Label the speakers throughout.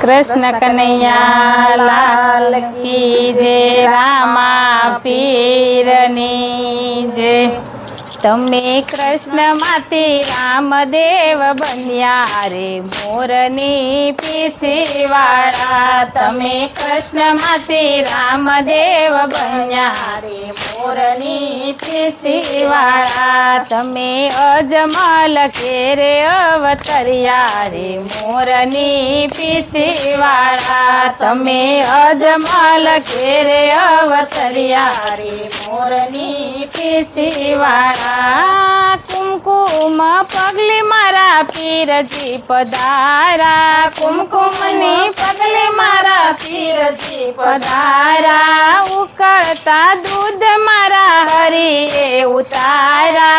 Speaker 1: कृष्ण कन्हैया लाल की जय। रामा पीरनी जय। तमे कृष्ण माते रामदेव बन्या रे मोरनी पीछीवाड़ा। तमे कृष्ण माते रामदेव बन्या रे मोरनी पीछीवाड़ा। तमे अजमल केरे अवतरिया रे मोरनी पीछीवाड़ा। तमे अजमल केरे अवतरिया रे मोरनी पीछीवाड़ा। कुमकुम पगली मारा पीरजी पधारा। कुमकुमनी पगली मारा पीरजी पधारा। उकळता दूध मारा हरिये उतारा।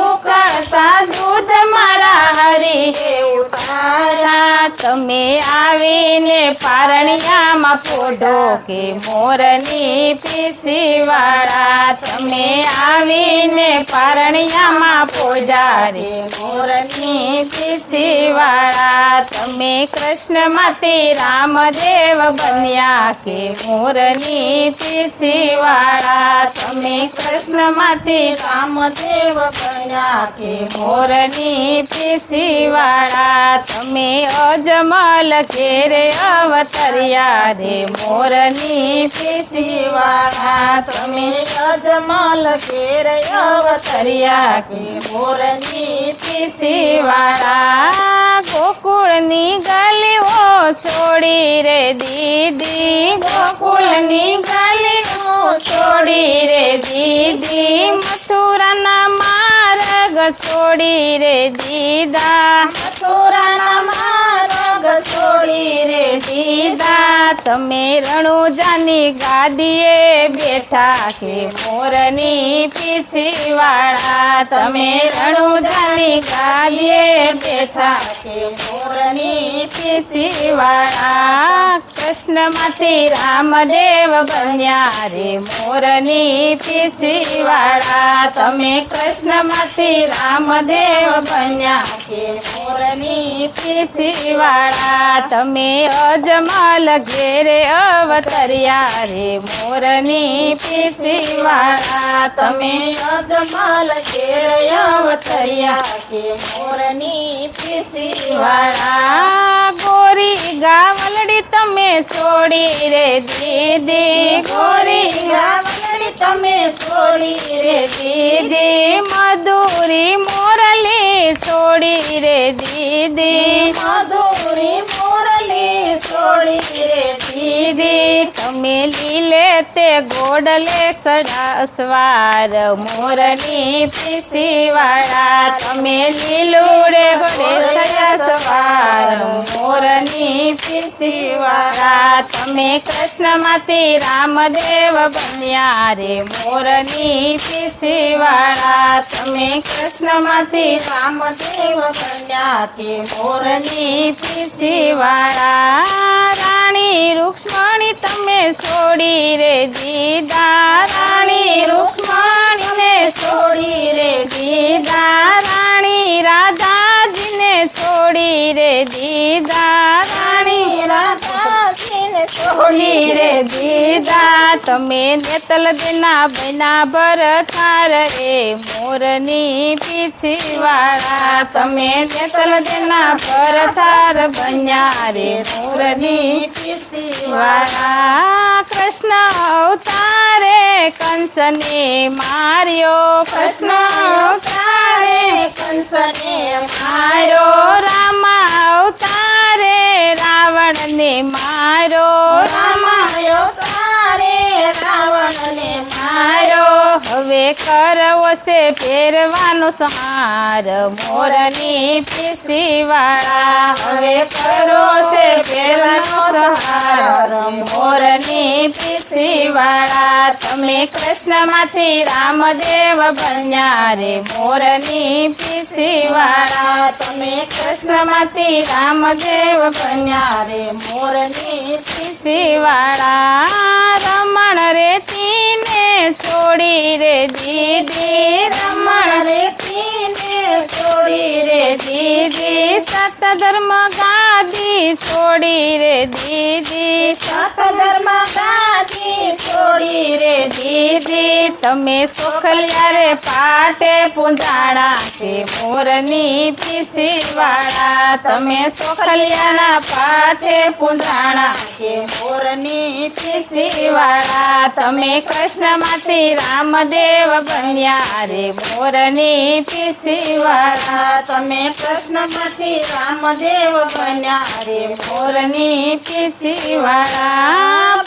Speaker 1: उकळता दूध मारा हरिये उतारा। तमे आवीने पारणियामां पोढो के मोरनी पीछीवाड़ा। तमे आवीने पारणियामां पोजा रे मोरनी पीछीवाड़ा। तमे कृष्ण माते रामदेव बन्या के मोरनी पीछीवाड़ा। तमे कृष्ण माते रामदेव बन्या के मोरनी पीछीवाड़ा। तमे अजमल केरे अवतरिया रे मोरनी पीछीवाड़ा। तमे अजमल केरे अवतरिया के मोरनी पीछीवाड़ा। गोकुळनी गलीओ छोड़ी रे दीदी। गोकुळनी गलीओ छोड़ी रे दीदी। मथुराना मार्ग छोड़ी रे दीदा। मथुराना मार्ग छोड़ी रे दीदा। तमे रણુજાની ગાદીએ બેઠા કે મોરની પીછીવાડા। તમે રણુજાની ગાદીએ બેઠા કે મોરની પીછીવાડા। કૃષ્ણ માથી રામદેવ બન્યા રે મોરની પીછીવાડા। તમે કૃષ્ણ માથી રામદેવ બન્યા કે મોરની પીછીવાડા। તમે અજમલ ઘેરે અવતર્યા રે મોરની પીછીવાડા। તમે અજમલ ઘેરે અવતર્યા કે મોરની પીછીવાડા। ગોરી ગાવલડી તમે છોડી રે દીદી। ગોરી ગાવલડી તમે છોડી રે દીદી। મધુરી મોરલી છોડી રે દીદી। મધુરી મોરલી છોડી રે દીदी। तमे लीले ते गोडले चढ़ा सवार मोरनी पीछीवाड़ा। तमे लीलूड़े घोड़े चढ़ा सवार मोरनी पीछीवाड़ा। तमे कृष्ण माते रामदेव बन्या रे मोरनी पीछीवाड़ा। तमे कृष्ण माते रामदेव बन्या के मोरनी पीछीवाड़ा। राणी रुक्मणी तमे छोड़ी रे दीदा। राणी रुक्मणी ने छोड़ी रे दीदा। राणी राधा जी ने छोड़ी रे दीदा। राणी राधा जी ने छोड़ी रे दीदा। तमे नेतल देना बना भरतार रे मोरनी पीछीवाड़ा। तमे नेतल देना भरतार बन्या रे मोरनी पीछीवाड़ा। कृष्ण अवतारे कंसने मार्यो। कृष्ण अवतारे कंसने मार्यो। राम अवतारे रावण ने मारो। राम अवतारे रावण ने मारो। हवे करवो से फेरवानो संहार मोरनी पीछीवाड़ा। हवे करो से फेरवानो संहार मोरनी पीछीवाड़ा। तमे कृष्ण माथे रामदेव बन्या रे मोरनी पीछीवाड़ा। तमे कृष्ण माथे रामदेव बन्या रे मोरनी पीछीवाड़ा। रमण रे तीने છોડી રે દીધી, રમણ રેખીને છોડી રે દીધી, સત ધર્મ ગાદી છોડી રે દીધી, સત ધર્મ ગાદી છોડી રે દીધી. તમે સોખલિયા રે પાટે પૂંજાણા કે મોરની પીસીવાળા, તમે સોખલિયાના પાટે પૂંજાણા કે મોરની પીસીવાળા, તમે કૃષ્ણમાંથી રામદેવ બન્યા રે મોરની પીસીવાળા, તમે કૃષ્ણમાંથી રામદેવ બન્યા રે મોરની પીસીવાળા.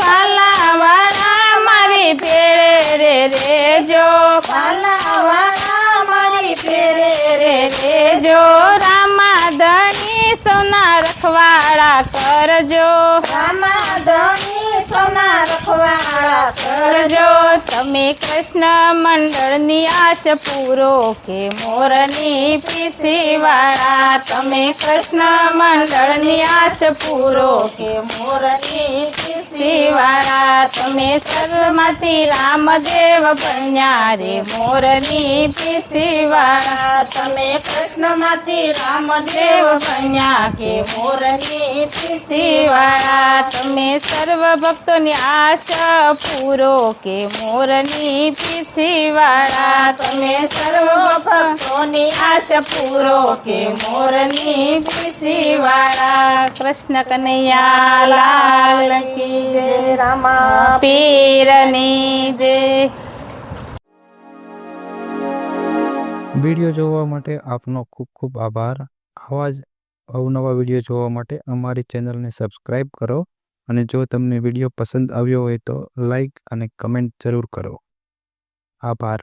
Speaker 1: પાલાવાળા મારી ભેળે રે રેજો, પાલાવાળા મારી ભેળે રે રેજો, રામાધણી સોના રખવાળા કરજો, રામાધણી સોના રખવાળા કરજો. તમે કૃષ્ણ મંડળની આશ પૂરો કે મોરની પીસીવાળા, તમે કૃષ્ણ મંડળની આશ પૂરો કે મોરની પીસીવાળા, તમે સર્વમાંથી રામદેવ બન્યા રે મોરની પીસીવાળા, તમે કૃષ્ણમાંથી રામદેવ બન્યા કે મોરની પીસીવાળા, તમે સર્વ ભક્તોની આશા પૂરો કે મોરની પીસીવાળા, તમે સર્વ ભક્તોની આશા પૂરો કે મોરની પીસીવાળા. કૃષ્ણ કનૈયા લાલ કી જય, રામા પીરની જય.
Speaker 2: વિડીયો જોવા માટે આપનો ખૂબ ખૂબ આભાર. આવા જ અવનવા વિડીયો જોવા માટે અમારી ચેનલને સબસ્ક્રાઈબ કરો અને જો તમને વિડીયો પસંદ આવ્યો હોય તો લાઈક અને કમેન્ટ જરૂર કરો. આભાર.